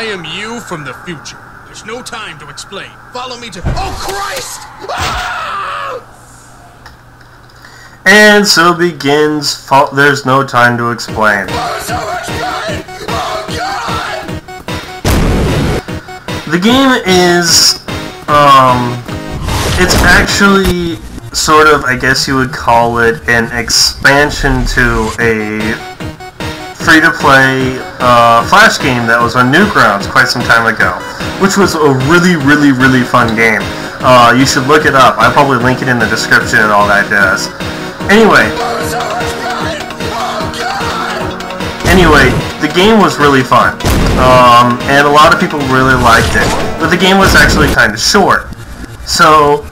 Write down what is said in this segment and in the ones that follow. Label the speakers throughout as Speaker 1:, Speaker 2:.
Speaker 1: I am you from the future. There's no time to explain. Follow me to... Oh, Christ! Ah!
Speaker 2: And so begins There's No Time to Explain.
Speaker 1: Oh, so much pain! Oh, God!
Speaker 2: The game is, it's actually sort of, I guess you would call it, an expansion to a free-to-play Flash game that was on Newgrounds quite some time ago, which was a really, really, really fun game. You should look it up. I'll probably link it in the description and all that jazz. Anyway, the game was really fun, and a lot of people really liked it, but the game was actually kind of short, so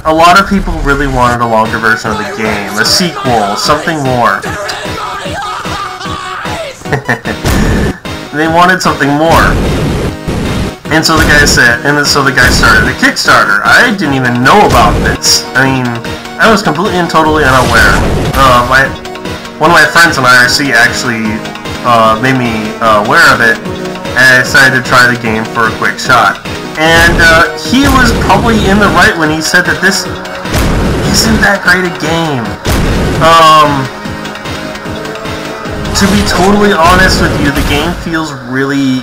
Speaker 2: a lot of people really wanted a longer version of the game, a sequel, something more. They wanted something more. And so the guy started a Kickstarter. I didn't even know about this. I mean, I was completely and totally unaware. One of my friends in IRC actually made me aware of it, and I decided to try the game for a quick shot. And he was probably in the right when he said that this isn't that great a game. To be totally honest with you, the game feels really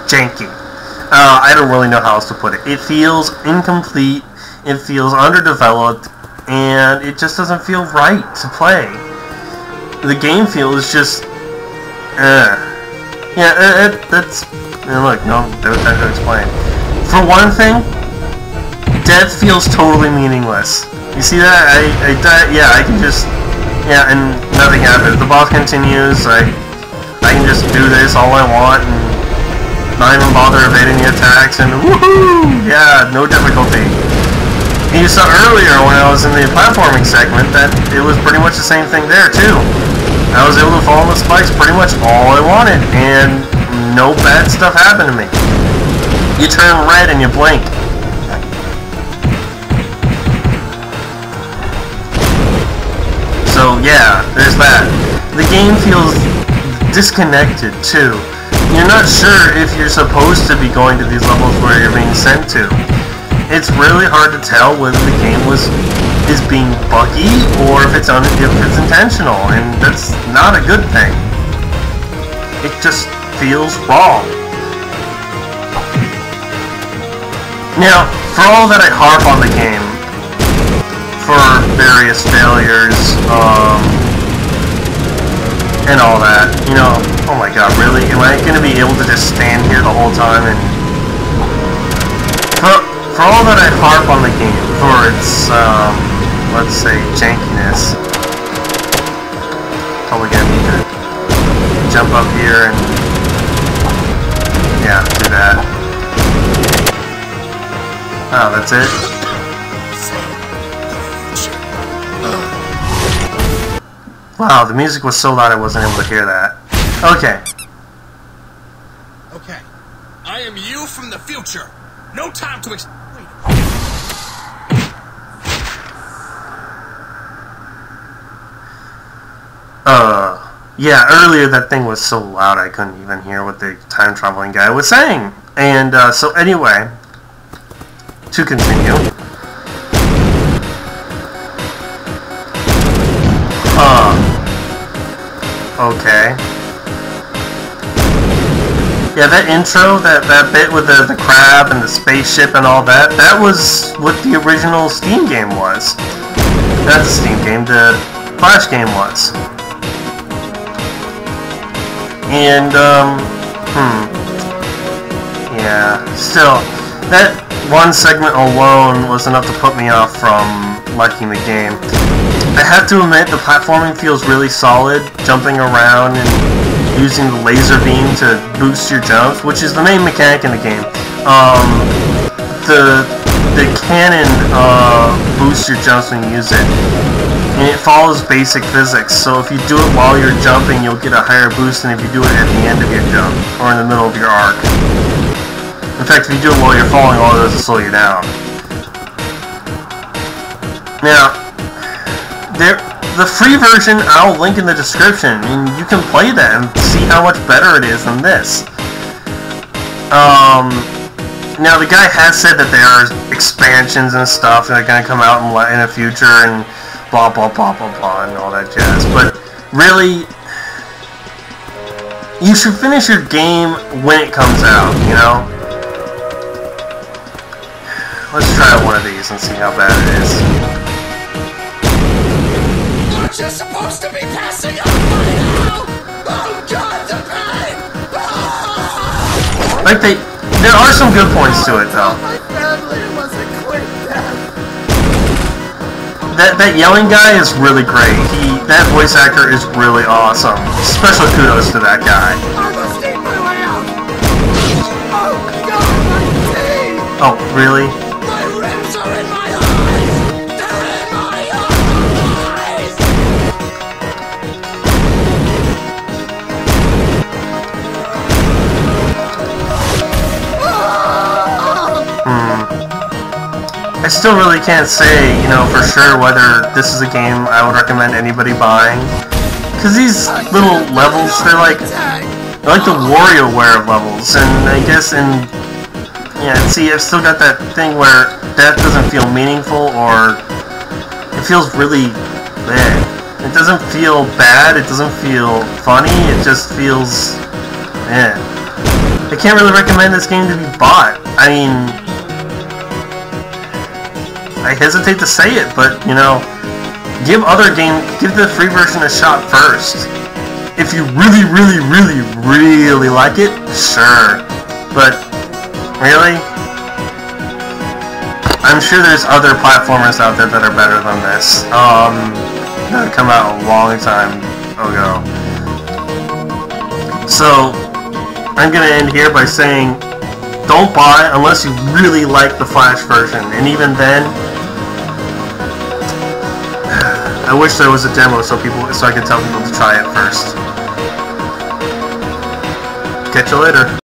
Speaker 2: janky. I don't really know how else to put it. It feels incomplete, it feels underdeveloped, and it just doesn't feel right to play. The game feels just... Yeah, that's... Look, no time to explain. For one thing, death feels totally meaningless. You see that? I died, yeah, I can just... Yeah, and nothing happens. The boss continues, I can just do this all I want, and not even bother evading the attacks, and woohoo! Yeah, no difficulty. And you saw earlier when I was in the platforming segment that it was pretty much the same thing there, too. I was able to fall on the spikes pretty much all I wanted, and no bad stuff happened to me. You turn red and you blink. So yeah, there's that. The game feels disconnected too. You're not sure if you're supposed to be going to these levels where you're being sent to. It's really hard to tell whether the game is being buggy or if it's intentional, and that's not a good thing. It just feels wrong. Now, for all that I harp on the game, for various failures, and all that, you know, oh my god, really? Am I gonna be able to just stand here the whole time and... For all that I harp on the game, for its, let's say, jankiness, probably gonna need to jump up here and... Yeah, do that. Oh, that's it? Wow, the music was so loud I wasn't able to hear that. Okay.
Speaker 1: Okay. I am you from the future. No time to explain.
Speaker 2: Yeah, earlier that thing was so loud I couldn't even hear what the time traveling guy was saying. And, so anyway, to continue. Okay. Yeah, that intro, that bit with the crab and the spaceship and all that, that was what the original Steam game was. Not the Steam game, the Flash game was. And, yeah, still, that one segment alone was enough to put me off from liking the game. I have to admit, the platforming feels really solid, jumping around and using the laser beam to boost your jumps, which is the main mechanic in the game. The cannon boosts your jumps when you use it, and it follows basic physics, so if you do it while you're jumping, you'll get a higher boost than if you do it at the end of your jump, or in the middle of your arc. In fact, if you do it while you're falling, all it does is slow you down. Now, the free version, I'll link in the description, and you can play that and see how much better it is than this. Now the guy has said that there are expansions and stuff that are going to come out in the future and blah blah blah blah blah and all that jazz. But really, you should finish your game when it comes out, you know? Let's try one of these and see how bad it is.
Speaker 1: Aren't you supposed to be passing out by now? Oh God, the pain!
Speaker 2: Like there are some good points to it though.
Speaker 1: My family was a quick death.
Speaker 2: That yelling guy is really great. That voice actor is really awesome. Special kudos to that guy.
Speaker 1: I must eat my way out. Oh God, my teeth!
Speaker 2: Oh, really?
Speaker 1: My ribs are in my eyes. They're in my eyes.
Speaker 2: I still really can't say, you know, for sure whether this is a game I would recommend anybody buying. Because these little levels, they're like the WarioWare levels, and I guess yeah, see, I've still got that thing where that doesn't feel meaningful, or it feels really bad. It doesn't feel bad, it doesn't feel funny, it just feels, man. I can't really recommend this game to be bought. I mean, I hesitate to say it, but, you know, give the free version a shot first. If you really, really, really, really like it, sure. But, really? I'm sure there's other platformers out there that are better than this. That come out a long time ago. So, I'm gonna end here by saying, don't buy unless you really like the Flash version, and even then, I wish there was a demo so I could tell people to try it first. Catch you later.